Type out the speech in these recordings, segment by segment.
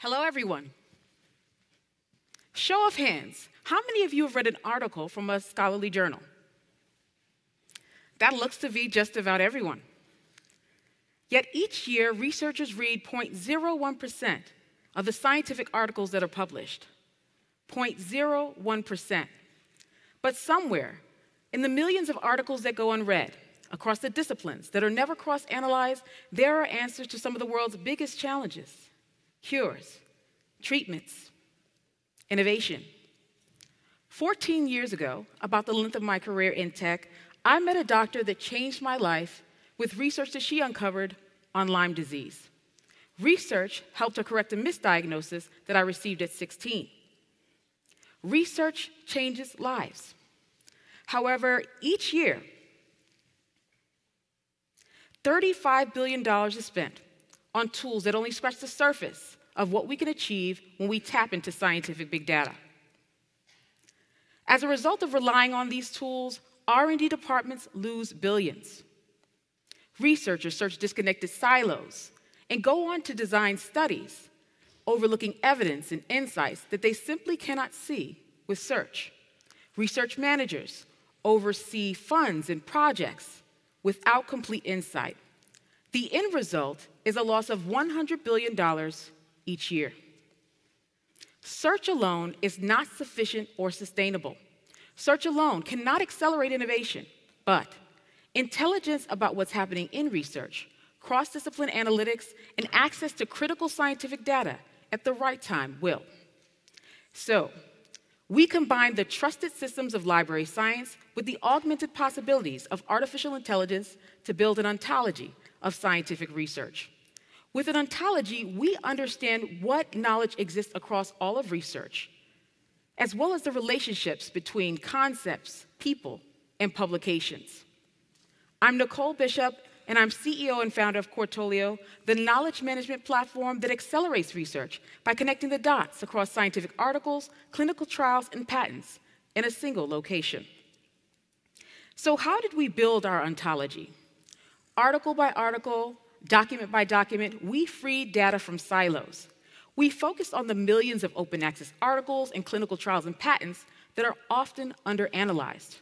Hello, everyone. Show of hands, how many of you have read an article from a scholarly journal? That looks to be just about everyone. Yet each year, researchers read 0.01% of the scientific articles that are published. 0.01%. But somewhere, in the millions of articles that go unread, across the disciplines that are never cross-analyzed, there are answers to some of the world's biggest challenges: cures, treatments, innovation. 14 years ago, about the length of my career in tech, I met a doctor that changed my life with research that she uncovered on Lyme disease. Research helped her correct a misdiagnosis that I received at 16. Research changes lives. However, each year, $35 billion is spent on tools that only scratch the surface of what we can achieve when we tap into scientific big data. As a result of relying on these tools, R&D departments lose billions. Researchers search disconnected silos and go on to design studies, overlooking evidence and insights that they simply cannot see with search. Research managers oversee funds and projects without complete insight. The end result is a loss of $100 billion each year. Search alone is not sufficient or sustainable. Search alone cannot accelerate innovation, but intelligence about what's happening in research, cross-discipline analytics, and access to critical scientific data at the right time will. So, we combine the trusted systems of library science with the augmented possibilities of artificial intelligence to build an ontology of scientific research. With an ontology, we understand what knowledge exists across all of research, as well as the relationships between concepts, people, and publications. I'm Nicole Bishop, and I'm CEO and founder of Quartolio, the knowledge management platform that accelerates research by connecting the dots across scientific articles, clinical trials, and patents in a single location. So how did we build our ontology? Article by article, document by document, we freed data from silos. We focused on the millions of open access articles and clinical trials and patents that are often underanalyzed.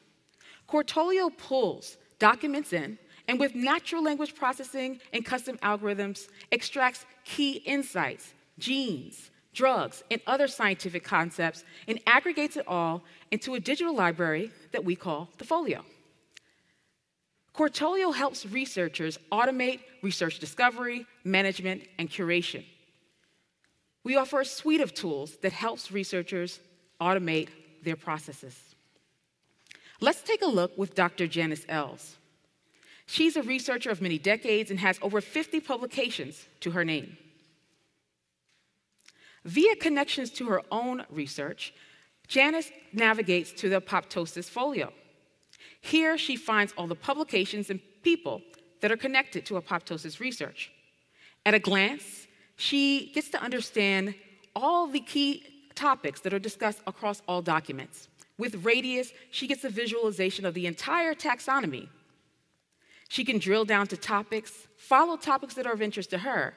Quartolio pulls documents in, and with natural language processing and custom algorithms, extracts key insights, genes, drugs, and other scientific concepts, and aggregates it all into a digital library that we call the Folio. Quartolio helps researchers automate research discovery, management, and curation. We offer a suite of tools that helps researchers automate their processes. Let's take a look with Dr. Janice Els. She's a researcher of many decades and has over 50 publications to her name. Via connections to her own research, Janice navigates to the apoptosis folio. Here, she finds all the publications and people that are connected to apoptosis research. At a glance, she gets to understand all the key topics that are discussed across all documents. With Radius, she gets a visualization of the entire taxonomy. She can drill down to topics, follow topics that are of interest to her,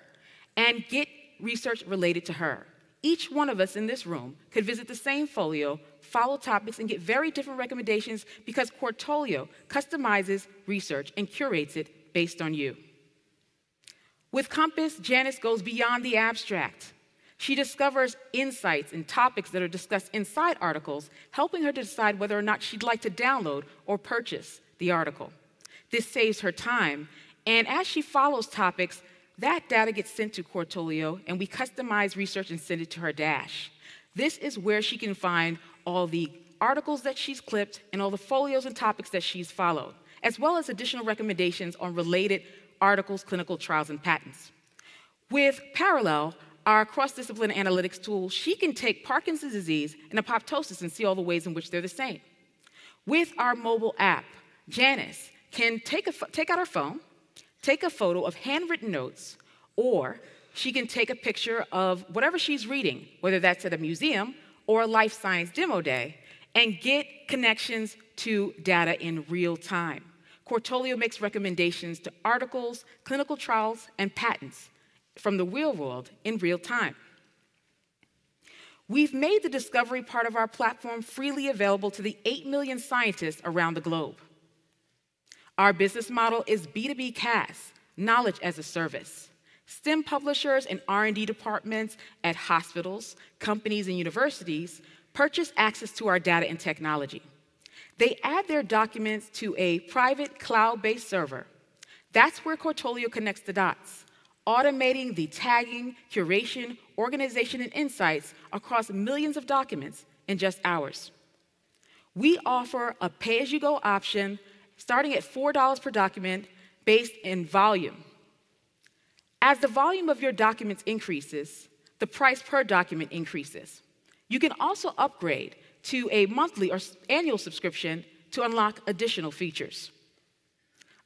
and get research related to her. Each one of us in this room could visit the same folio, follow topics, and get very different recommendations because Quartolio customizes research and curates it based on you. With Compass, Janice goes beyond the abstract. She discovers insights and topics that are discussed inside articles, helping her to decide whether or not she'd like to download or purchase the article. This saves her time, and as she follows topics, that data gets sent to Quartolio, and we customize research and send it to her dash. This is where she can find all the articles that she's clipped and all the folios and topics that she's followed, as well as additional recommendations on related articles, clinical trials, and patents. With Parallel, our cross-discipline analytics tool, she can take Parkinson's disease and apoptosis and see all the ways in which they're the same. With our mobile app, Janice can take out her phone, take a photo of handwritten notes, or she can take a picture of whatever she's reading, whether that's at a museum or a life science demo day, and get connections to data in real time. Quartolio makes recommendations to articles, clinical trials, and patents from the real world in real time. We've made the discovery part of our platform freely available to the 8 million scientists around the globe. Our business model is B2B CaaS, knowledge as a service. STEM publishers and R&D departments at hospitals, companies, and universities purchase access to our data and technology. They add their documents to a private cloud-based server. That's where Quartolio connects the dots, automating the tagging, curation, organization, and insights across millions of documents in just hours. We offer a pay-as-you-go option starting at $4 per document based in volume. As the volume of your documents increases, the price per document increases. You can also upgrade to a monthly or annual subscription to unlock additional features.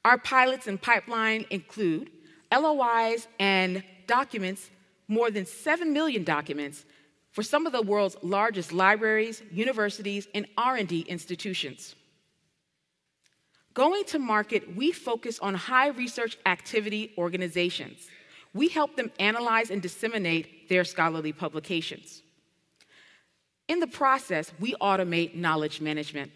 Our pilots and pipeline include LOIs and documents, more than 7 million documents, for some of the world's largest libraries, universities, and R&D institutions. Going to market, we focus on high research activity organizations. We help them analyze and disseminate their scholarly publications. In the process, we automate knowledge management.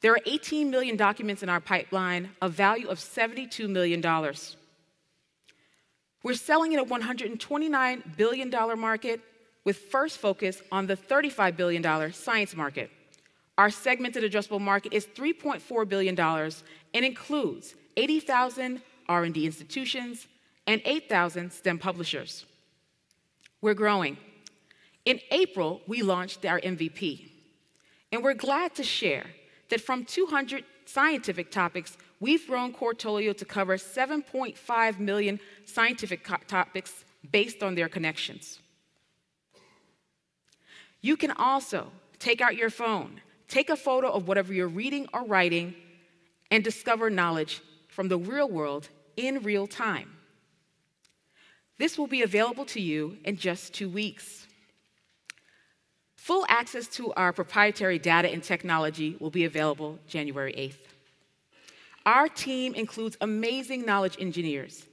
There are 18 million documents in our pipeline, a value of $72 million. We're selling in a $129 billion market with first focus on the $35 billion science market. Our segmented addressable market is $3.4 billion and includes 80,000 R&D institutions and 8,000 STEM publishers. We're growing. In April, we launched our MVP, and we're glad to share that from 200 scientific topics, we've grown Quartolio to cover 7.5 million scientific topics based on their connections. You can also take out your phone, take a photo of whatever you're reading or writing, and discover knowledge from the real world in real time. This will be available to you in just 2 weeks. Full access to our proprietary data and technology will be available January 8th. Our team includes amazing knowledge engineers.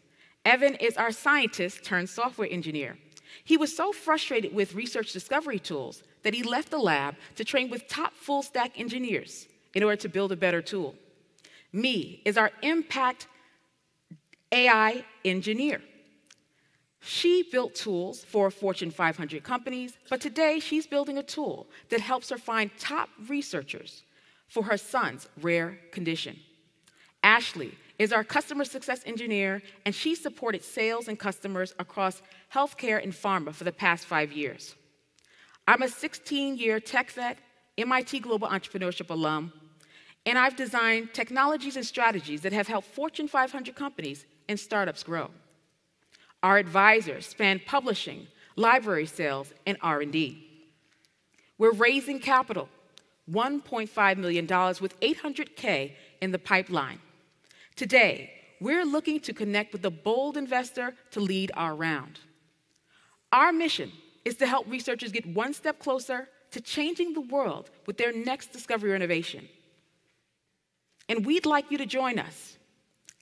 Evan is our scientist turned software engineer. He was so frustrated with research discovery tools that he left the lab to train with top full-stack engineers in order to build a better tool. Me is our impact AI engineer. She built tools for Fortune 500 companies, but today she's building a tool that helps her find top researchers for her son's rare condition. Ashley is our customer success engineer, and she supported sales and customers across healthcare and pharma for the past 5 years. I'm a 16-year tech vet, MIT Global Entrepreneurship alum, and I've designed technologies and strategies that have helped Fortune 500 companies and startups grow. Our advisors span publishing, library sales, and R&D. We're raising capital, $1.5 million with $800K in the pipeline. Today, we're looking to connect with a bold investor to lead our round. Our mission is to help researchers get one step closer to changing the world with their next discovery or innovation. And we'd like you to join us.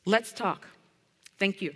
Let's talk. Thank you.